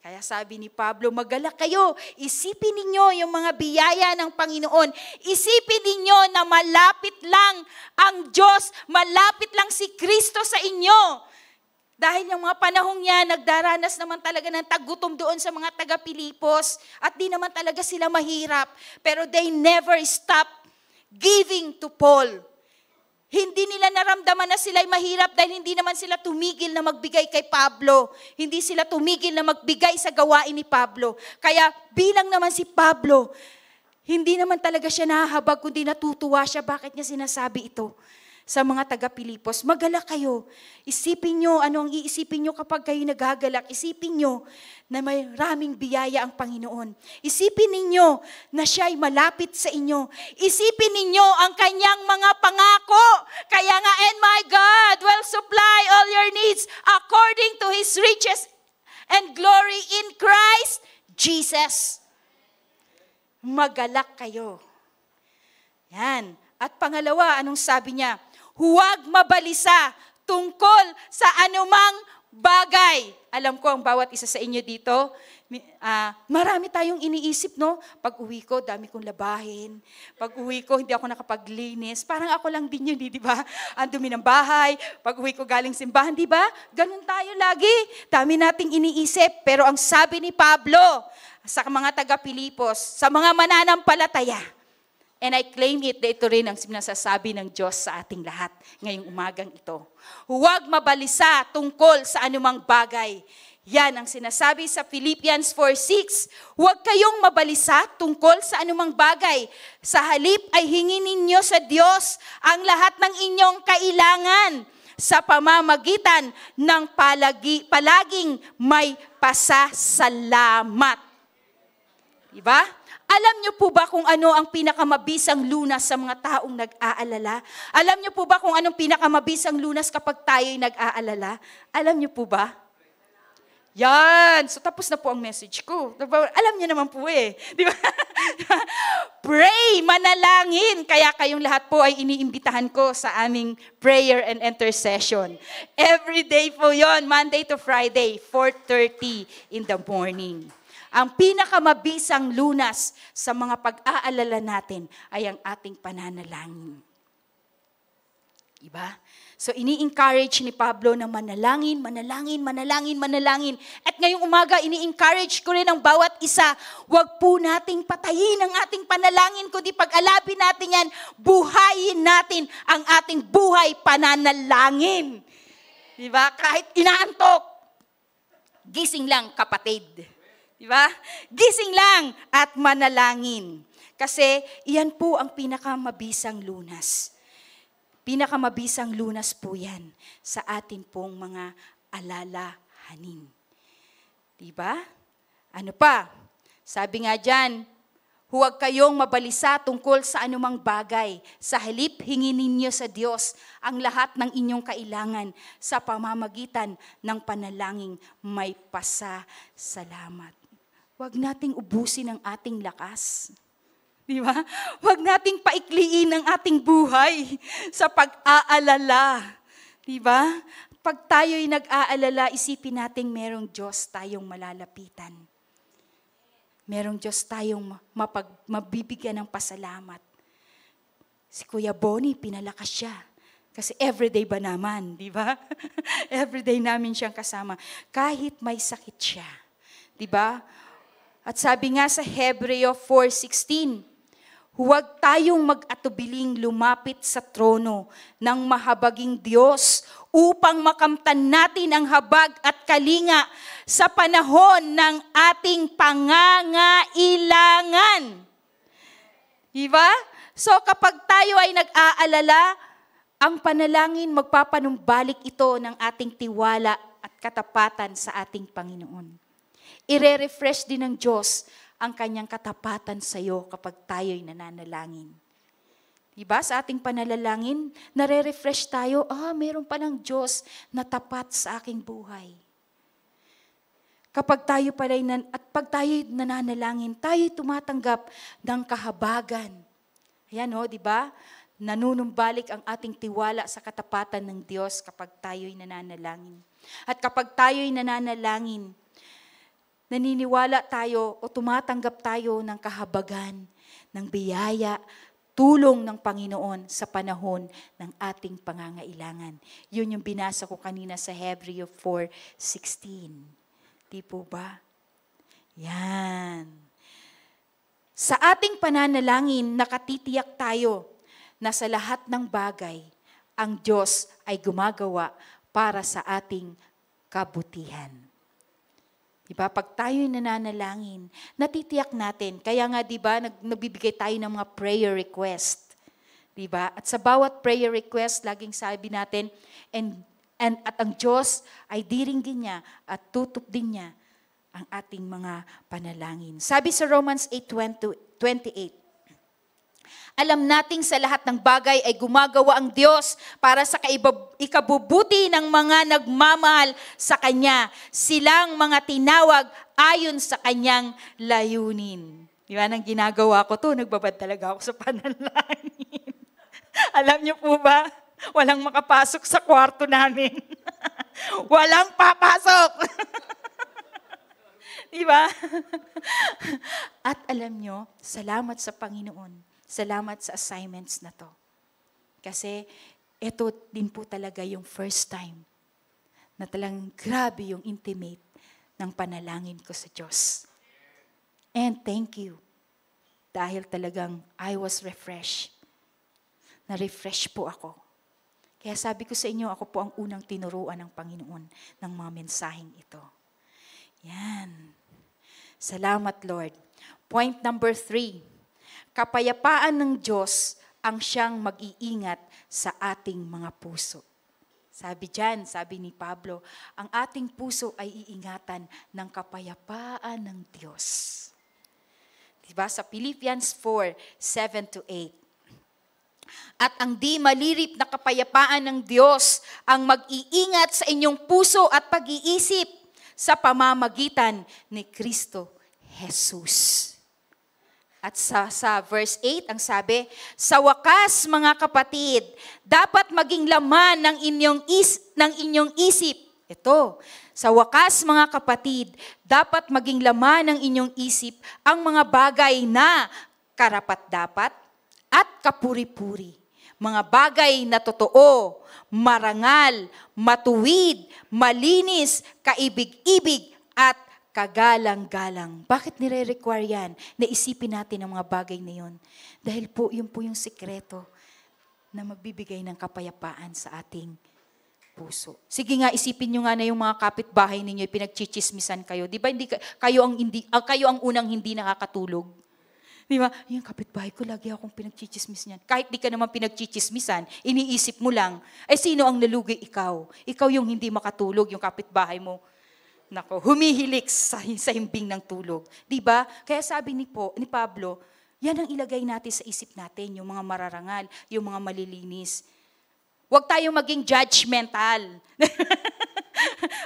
Kaya sabi ni Pablo, magalak kayo. Isipin ninyo yung mga biyaya ng Panginoon. Isipin ninyo na malapit lang ang Diyos, malapit lang si Kristo sa inyo. Dahil yung mga panahong yan, nagdaranas naman talaga ng tagutom doon sa mga taga-Pilipos at di naman talaga sila mahirap. Pero they never stop giving to Paul. Hindi nila naramdaman na sila'y mahirap dahil hindi naman sila tumigil na magbigay kay Pablo. Hindi sila tumigil na magbigay sa gawain ni Pablo. Kaya bilang naman si Pablo, hindi naman talaga siya nahahabag kundi natutuwa siya. Bakit niya sinasabi ito sa mga taga-Pilipos? Magalak kayo. Isipin nyo, ano ang iisipin nyo kapag kayo nagagalak? Isipin nyo na may raming biyaya ang Panginoon. Isipin ninyo na siya'y malapit sa inyo. Isipin ninyo ang kanyang mga pangako. Kaya nga, and my God will supply all your needs according to His riches and glory in Christ Jesus. Magalak kayo. Yan. At pangalawa, anong sabi niya? Huwag mabalisa tungkol sa anumang bagay. Alam ko ang bawat isa sa inyo dito, marami tayong iniisip, no? Pag uwi ko, dami kong labahin. Pag uwi ko, hindi ako nakapaglinis. Parang ako lang din yun, di ba? Ang dumi ng bahay. Pag uwi ko galing simbahan, di ba? Ganun tayo lagi. Dami nating iniisip. Pero ang sabi ni Pablo sa mga taga-Pilipos, sa mga mananampalataya, and I claim it na ito rin ang sinasasabi ng Diyos sa ating lahat ngayong umagang ito. Huwag mabalisa tungkol sa anumang bagay. Yan ang sinasabi sa Philippians 4:6. Huwag kayong mabalisa tungkol sa anumang bagay. Sa halip ay hingin ninyo sa Diyos ang lahat ng inyong kailangan sa pamamagitan ng palaging may pasasalamat. Diba? Alam niyo po ba kung ano ang pinakamabisang lunas sa mga taong nag-aalala? Alam niyo po ba kung anong pinakamabisang lunas kapag tayo'y nag-aalala? Alam niyo po ba? Yan! So tapos na po ang message ko. Alam niyo naman po di ba? Pray, manalangin. Kaya kayong lahat po ay iniimbitahan ko sa aming prayer and intercession. Every day po yon, Monday to Friday, 4:30 in the morning. Ang pinakamabisang lunas sa mga pag-aalala natin ay ang ating pananalangin. Diba? So ini-encourage ni Pablo na manalangin, manalangin, manalangin, manalangin. At ngayong umaga, ini-encourage ko rin ang bawat isa, huwag po nating patayin ang ating panalangin, kundi pag-alapin natin yan, buhayin natin ang ating buhay pananalangin. Diba? Kahit inaantok, gising lang kapatid. Diba? Gising lang at manalangin. Kasi iyan po ang pinakamabisang lunas. Pinakamabisang lunas po yan sa atin pong mga alalahanin. Diba? Ano pa? Sabi nga dyan, huwag kayong mabalisa tungkol sa anumang bagay. Sa halip, hingin ninyo sa Diyos ang lahat ng inyong kailangan sa pamamagitan ng panalangin may pasasalamat. Huwag nating ubusin ang ating lakas. Di ba? Huwag nating paikliin ang ating buhay sa pag-aalala. Di ba? Pag tayo'y nag-aalala, isipin nating merong Diyos tayong malalapitan. Merong Diyos tayong mabibigyan ng pasalamat. Si Kuya Bonnie, pinalakas siya. Kasi everyday ba naman, di ba? Everyday namin siyang kasama. Kahit may sakit siya. Di ba? At sabi nga sa Hebreo 4:16, huwag tayong mag-atubiling lumapit sa trono ng mahabaging Diyos upang makamtan natin ang habag at kalinga sa panahon ng ating pangangailangan. Diba? So kapag tayo ay nag-aalala, ang panalangin magpapanumbalik ito ng ating tiwala at katapatan sa ating Panginoon. Ire-refresh din ng Diyos ang kanyang katapatan sa iyo kapag tayo'y nananalangin. Diba? Sa ating panalangin, nare-refresh tayo, meron palang Diyos na tapat sa aking buhay. Kapag tayo pag tayo'y nananalangin, tayo'y tumatanggap ng kahabagan. Ayan di ba? Nanunumbalik ang ating tiwala sa katapatan ng Diyos kapag tayo'y nananalangin. At kapag tayo'y nananalangin, naniniwala tayo o tumatanggap tayo ng kahabagan, ng biyaya, tulong ng Panginoon sa panahon ng ating pangangailangan. Yun yung binasa ko kanina sa Hebreo 4:16. Di po ba? Yan. Sa ating pananalangin, nakatitiyak tayo na sa lahat ng bagay, ang Diyos ay gumagawa para sa ating kabutihan. Diba? Pag tayo'y nananalangin, natitiyak natin. Kaya nga, diba, nagbibigay tayo ng mga prayer request. Diba? At sa bawat prayer request, laging sabi natin, at ang Diyos ay diringgin niya at tutupdin niya ang ating mga panalangin. Sabi sa Romans 8:28, alam nating sa lahat ng bagay ay gumagawa ang Diyos para sa ikabubuti ng mga nagmamahal sa Kanya. Silang mga tinawag ayon sa Kanyang layunin. Di ba, nang ginagawa ko to, nagbabad talaga ako sa panalangin. Alam niyo po ba, walang makapasok sa kwarto namin. Walang papasok. Di ba? At alam niyo, salamat sa Panginoon. Salamat sa assignments na to. Kasi ito din po talaga yung first time na talagang grabe yung intimate ng panalangin ko sa Diyos. And thank you. Dahil talagang I was refreshed. Na-refresh po ako. Kaya sabi ko sa inyo, ako po ang unang tinuruan ng Panginoon ng mga mensaheng ito. Yan. Salamat, Lord. Point number 3. Kapayapaan ng Diyos ang siyang mag-iingat sa ating mga puso. Sabi ni Pablo, ang ating puso ay iingatan ng kapayapaan ng Diyos. Diba? Sa Philippians 4:7-8. At ang di malirip na kapayapaan ng Diyos ang mag-iingat sa inyong puso at pag-iisip sa pamamagitan ni Kristo Jesus. At sa verse 8, ang sabi, sa wakas mga kapatid, dapat maging laman ng inyong isip. Ito, sa wakas mga kapatid, dapat maging laman ng inyong isip ang mga bagay na karapat-dapat at kapuri-puri. Mga bagay na totoo, marangal, matuwid, malinis, kaibig-ibig at kagalang-galang. Bakit nire-require yan? Naisipin natin ang mga bagay na yun. Dahil po, yun po yung sikreto na magbibigay ng kapayapaan sa ating puso. Sige nga, isipin nyo nga na yung mga kapitbahay ninyo, pinagchichismisan kayo. Di ba kayo ang unang hindi nakakatulog? Di ba? Yung kapitbahay ko, lagi akong pinagchichismis niyan. Kahit di ka naman pinagchichismisan, iniisip mo lang, sino ang nalugi? Ikaw. Ikaw yung hindi makatulog, yung kapitbahay mo. Nako, humihilik sa himbing ng tulog. Diba? Kaya sabi ni Pablo, yan ang ilagay natin sa isip natin, yung mga mararangal, yung mga malilinis. Huwag tayong maging judgmental.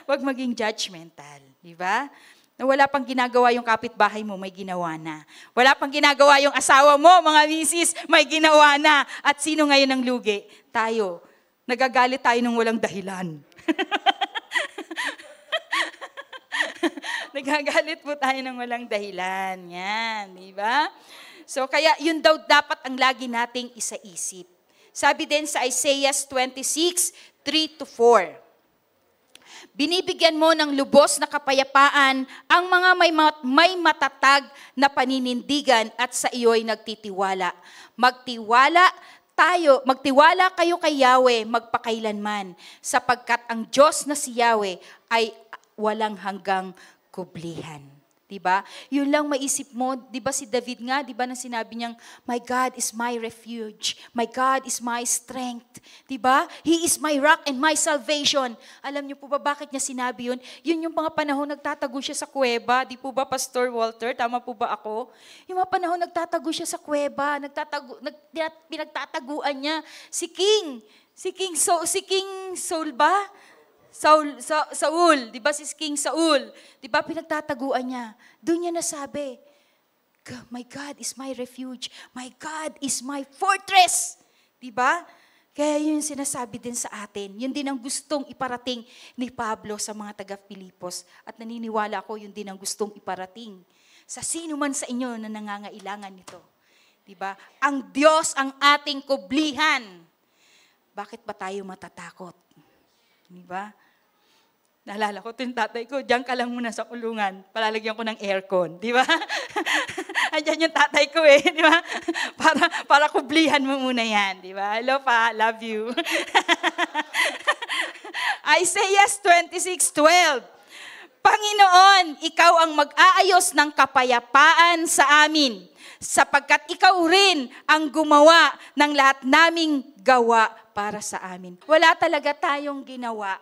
Huwag maging judgmental. Diba? Na wala pang ginagawa yung kapitbahay mo, may ginawa na. Wala pang ginagawa yung asawa mo, mga misis, may ginawa na. At sino ngayon ang lugi? Tayo. Nagagalit tayo ng walang dahilan. Nagagalit po tayo ng walang dahilan. Yan, di ba? So, kaya yun daw dapat ang lagi nating isaisip. Sabi din sa Isaiah 26:3-4, binibigyan mo ng lubos na kapayapaan ang mga may matatag na paninindigan at sa iyo'y nagtitiwala. Magtiwala kayo kay Yahweh magpakailanman, sapagkat ang Diyos na si Yahweh ay walang hanggang kublihan. Diba? Yun lang maisip mo, diba si David nga, diba nang sinabi niyang, my God is my refuge, my God is my strength. Diba? He is my rock and my salvation. Alam niyo po ba bakit niya sinabi yun? Yun yung mga panahon nagtatago siya sa kuweba. Di po ba, Pastor Walter? Tama po ba ako? Yung mga panahon nagtatago siya sa kuweba, pinagtataguan niya si King Saul ba? Saul, di ba si King Saul? Di ba pinagtataguan niya? Doon niya nasabi, my God is my refuge. My God is my fortress. Di ba? Kaya yun yung sinasabi din sa atin. Yun din ang gustong iparating ni Pablo sa mga taga-Pilipos. At naniniwala ako, yun din ang gustong iparating sa sino man sa inyo na nangangailangan nito. Di ba? Ang Diyos ang ating kublihan. Bakit ba tayo matatakot? Di ba? Naalala ko, yung tatay ko, diyan ka lang muna sa kulungan. Palalagyan ko ng aircon. Di ba? Andiyan yung tatay ko eh. Di ba? Para kublihan mo muna yan. Di ba? Hello pa, love you. Isaiah 26:12. Panginoon, ikaw ang mag-aayos ng kapayapaan sa amin, sapagkat ikaw rin ang gumawa ng lahat naming gawa para sa amin. Wala talaga tayong ginawa.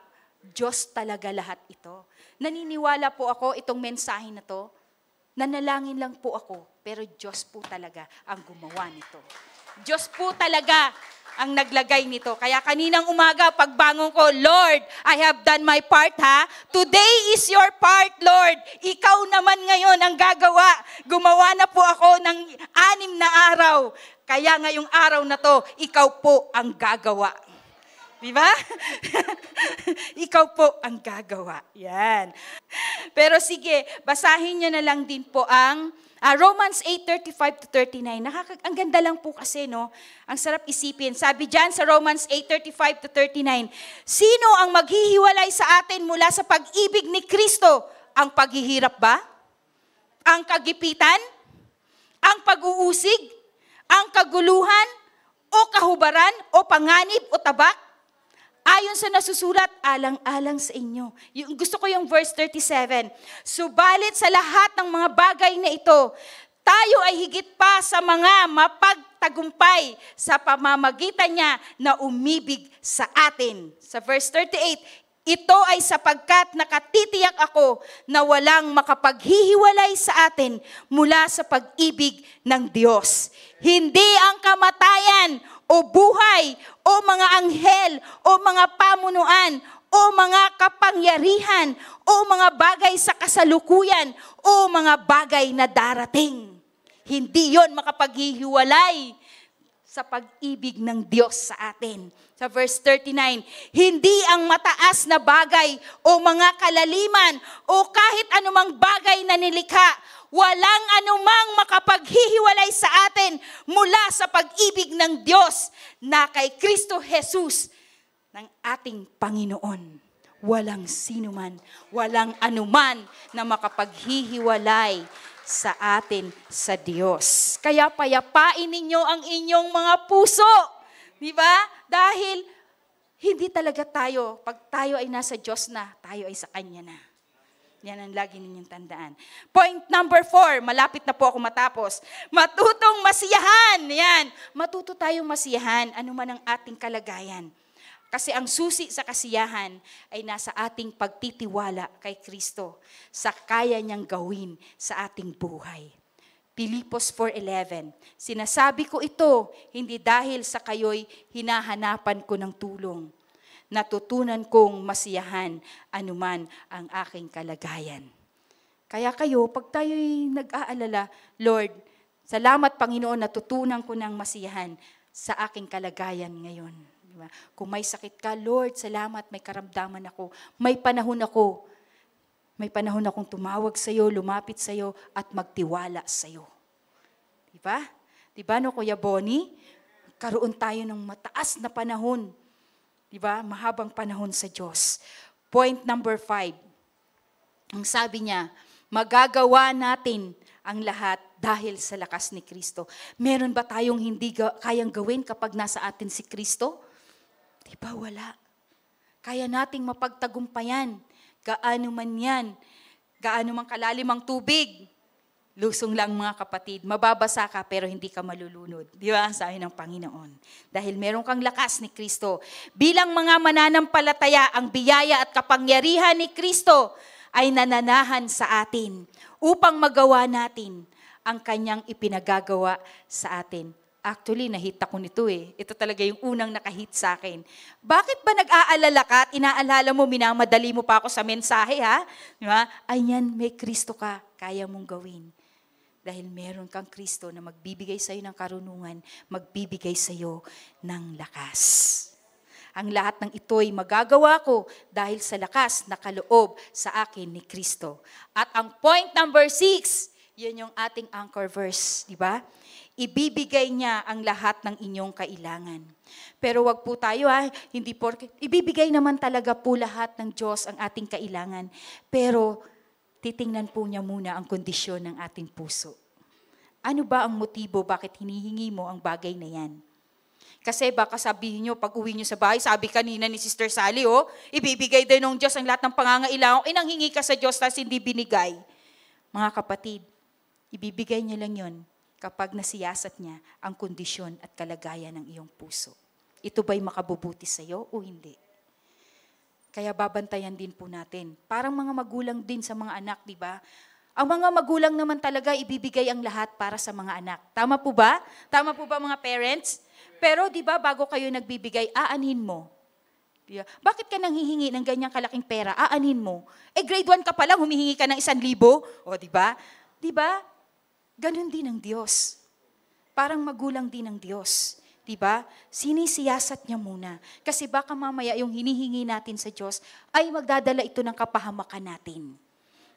Diyos talaga lahat ito. Naniniwala po ako itong mensahe na to. Nanalangin lang po ako, pero Diyos po talaga ang gumawa nito. Diyos po talaga ang naglagay nito. Kaya kaninang umaga, pagbangon ko, Lord, I have done my part ha. Today is your part, Lord. Ikaw naman ngayon ang gagawa. Gumawa na po ako ng 6 na araw. Kaya ngayong araw na to, ikaw po ang gagawa. Di ba? Ikaw po ang gagawa. Yan. Pero sige, basahin niyo na lang din po ang Romans 8:35-39. Ang ganda lang po kasi, no? Ang sarap isipin. Sabi diyan sa Romans 8:35-39, sino ang maghihiwalay sa atin mula sa pag-ibig ni Kristo? Ang paghihirap ba? Ang kagipitan? Ang pag-uusig? Ang kaguluhan? O kahubaran? O panganib? O tabak? Ayon sa nasusulat, alang-alang sa inyo. Gusto ko yung verse 37. Subalit sa lahat ng mga bagay na ito, tayo ay higit pa sa mga mapagtagumpay sa pamamagitan niya na umibig sa atin. Sa verse 38, ito ay sapagkat nakatitiyak ako na walang makapaghihiwalay sa atin mula sa pag-ibig ng Diyos. Hindi ang kamatayan o buhay, o mga anghel, o mga pamunuan, o mga kapangyarihan, o mga bagay sa kasalukuyan, o mga bagay na darating. Hindi yon makapaghihiwalay sa pag-ibig ng Diyos sa atin. Sa verse 39, hindi ang mataas na bagay o mga kalaliman o kahit anumang bagay na nilikha, walang anumang makapaghihiwalay sa atin mula sa pag-ibig ng Diyos na kay Kristo Jesus ng ating Panginoon. Walang sino man, walang anuman na makapaghihiwalay sa atin sa Diyos. Kaya payapain ninyo ang inyong mga puso. Di ba? Dahil hindi talaga tayo, pag tayo ay nasa Diyos na, tayo ay sa Kanya na. Yan ang lagi ninyong tandaan. Point number 4, malapit na po ako matapos. Matutong masiyahan. Yan. Matuto tayong masiyahan, anuman ang ating kalagayan. Kasi ang susi sa kasiyahan ay nasa ating pagtitiwala kay Kristo sa kaya niyang gawin sa ating buhay. Pilipos 4:11, sinasabi ko ito, hindi dahil sa kayo'y hinahanapan ko ng tulong. Natutunan kong masiyahan anuman ang aking kalagayan. Kaya kayo, pag tayo'y nag-aalala, Lord, salamat Panginoon, natutunan ko ng masiyahan sa aking kalagayan ngayon. Diba? Kung may sakit ka, Lord, salamat, may karamdaman ako. May panahon akong tumawag sa iyo, lumapit sa iyo, at magtiwala sa iyo. Diba? Diba no, Kuya Bonnie? Karoon tayo ng mataas na panahon. Diba? Mahabang panahon sa Diyos. Point number 5. Ang sabi niya, magagawa natin ang lahat dahil sa lakas ni Kristo. Meron ba tayong hindi kayang gawin kapag nasa atin si Kristo? Diba? Wala. Kaya nating mapagtagumpayan. Gaano man yan. Gaano mang kalalim ang tubig, lusong lang mga kapatid. Mababasa ka pero hindi ka malulunod. Di ba? Sabi ng Panginoon. Dahil meron kang lakas ni Kristo. Bilang mga mananampalataya, ang biyaya at kapangyarihan ni Kristo ay nananahan sa atin upang magawa natin ang kanyang ipinagagawa sa atin. Actually, nahit ako nito eh. Ito talaga yung unang nakahit sa akin. Bakit ba nag-aalala ka at inaalala mo, minamadali mo pa ako sa mensahe ha? Diba? Ayan, may Kristo ka, kaya mong gawin. Dahil meron kang Kristo na magbibigay sa'yo ng karunungan, magbibigay sa'yo ng lakas. Ang lahat ng ito'y magagawa ko dahil sa lakas na kaloob sa akin ni Kristo. At ang point number 6, yun yung ating anchor verse, di ba? Ibibigay niya ang lahat ng inyong kailangan. Pero wag po tayo hindi porke, ibibigay naman talaga po lahat ng Diyos ang ating kailangan. Pero titingnan po niya muna ang kondisyon ng ating puso. Ano ba ang motibo bakit hinihingi mo ang bagay na yan? Kasi baka sabihin nyo, pag uwi nyo sa bahay, sabi kanina ni Sister Sally, ibibigay din ng Diyos ang lahat ng pangangailangan. Nanghingi ka sa Diyos tapos hindi binigay. Mga kapatid, ibibigay niya lang yon kapag nasiyasat niya ang kondisyon at kalagayan ng iyong puso. Ito ba'y makabubuti sa iyo o hindi? Kaya babantayan din po natin. Parang mga magulang din sa mga anak, di ba? Ang mga magulang naman talaga ibibigay ang lahat para sa mga anak. Tama po ba? Tama po ba mga parents? Pero di ba bago kayo nagbibigay, aanhin mo. Diba? Bakit ka nang hihingi ng ganyang kalaking pera? Aanhin mo. Grade 1 ka pa lang, humihingi ka ng 1,000. O di ba? Di ba? Ganon din ang Diyos. Parang magulang din ang Diyos. Diba? Sinisiyasat niya muna. Kasi baka mamaya yung hinihingi natin sa Diyos ay magdadala ito ng kapahamakan natin.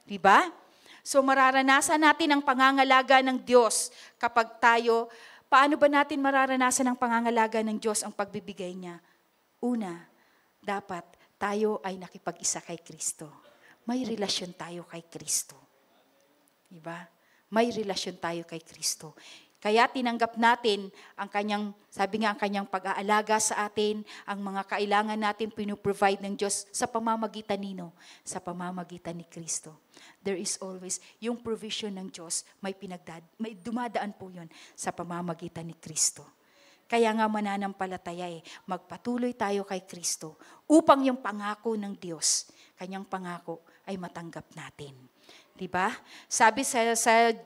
Diba? So mararanasan natin ang pangangalaga ng Diyos kapag tayo, paano ba natin mararanasan ang pangangalaga ng Diyos ang pagbibigay niya? Una, dapat tayo ay nakipag-isa kay Kristo. May relasyon tayo kay Kristo. Diba? May relasyon tayo kay Kristo. Kaya tinanggap natin ang kanyang, sabi nga, ang kanyang pag-aalaga sa atin, ang mga kailangan natin pinuprovide ng Diyos sa pamamagitan nino, sa pamamagitan ni Kristo. There is always, yung provision ng Diyos, may dumadaan po yun sa pamamagitan ni Kristo. Kaya nga mananampalataya magpatuloy tayo kay Kristo upang yung pangako ng Diyos, kanyang pangako ay matanggap natin. Diba? Sabi sa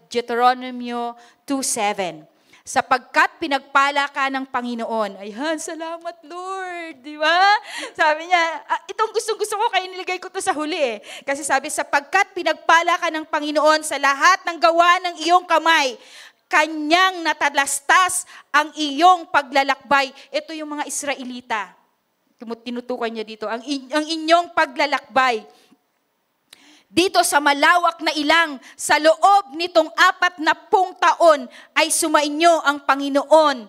Deuteronomy 2:7, sapagkat pinagpala ka ng Panginoon. Ayan, salamat Lord. Diba? Sabi niya, itong gustong-gusto ko, kaya nilagay ko to sa huli Kasi sabi, sapagkat pinagpala ka ng Panginoon sa lahat ng gawa ng iyong kamay, kanyang natalastas ang iyong paglalakbay. Ito yung mga Israelita. Tinutukan niya dito, ang inyong paglalakbay. Dito sa malawak na ilang, sa loob nitong 40 taon ay sumainyo ang Panginoon.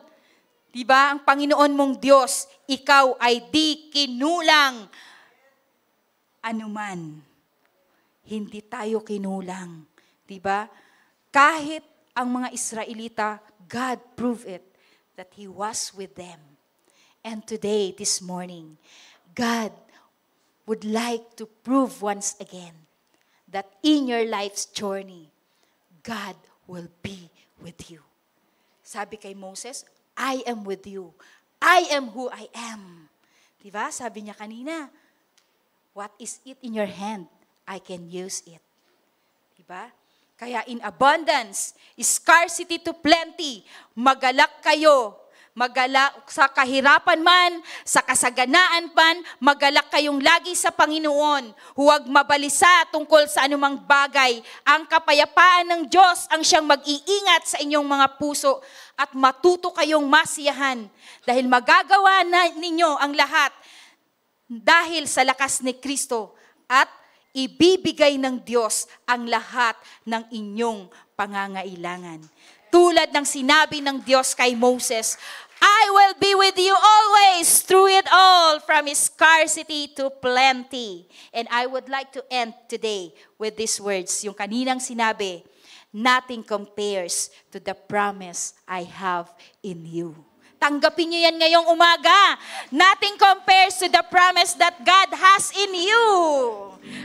Diba? Ang Panginoon mong Diyos, ikaw ay di kinulang anuman. Hindi tayo kinulang. Diba? Kahit ang mga Israelita, God proved it that He was with them. And today, this morning, God would like to prove once again that in your life's journey, God will be with you. Sabi kay Moses, I am with you. I am who I am. Diba? Sabi niya kanina, what is it in your hand? I can use it. Diba? Kaya in abundance, scarcity to plenty, magalak kayo. Magalak sa kahirapan man, sa kasaganaan man, magalak kayong lagi sa Panginoon. Huwag mabalisa tungkol sa anumang bagay. Ang kapayapaan ng Diyos ang siyang mag-iingat sa inyong mga puso at matuto kayong masiyahan dahil magagawa na ninyo ang lahat dahil sa lakas ni Kristo at ibibigay ng Diyos ang lahat ng inyong pangangailangan. Tulad ng sinabi ng Diyos kay Moses, I will be with you always through it all from scarcity to plenty. And I would like to end today with these words. Yung kaninang sinabi, nothing compares to the promise I have in you. Tanggapin niyo yan ngayong umaga. Nothing compares to the promise that God has in you.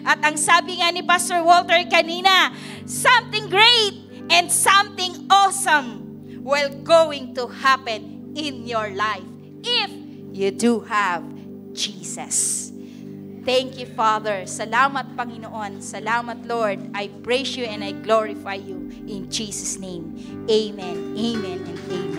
At ang sabi nga ni Pastor Walter kanina, something great and something awesome will going to happen in your life if you do have Jesus. Thank you, Father. Salamat, Panginoon. Salamat, Lord. I praise you and I glorify you in Jesus' name. Amen, amen, and amen.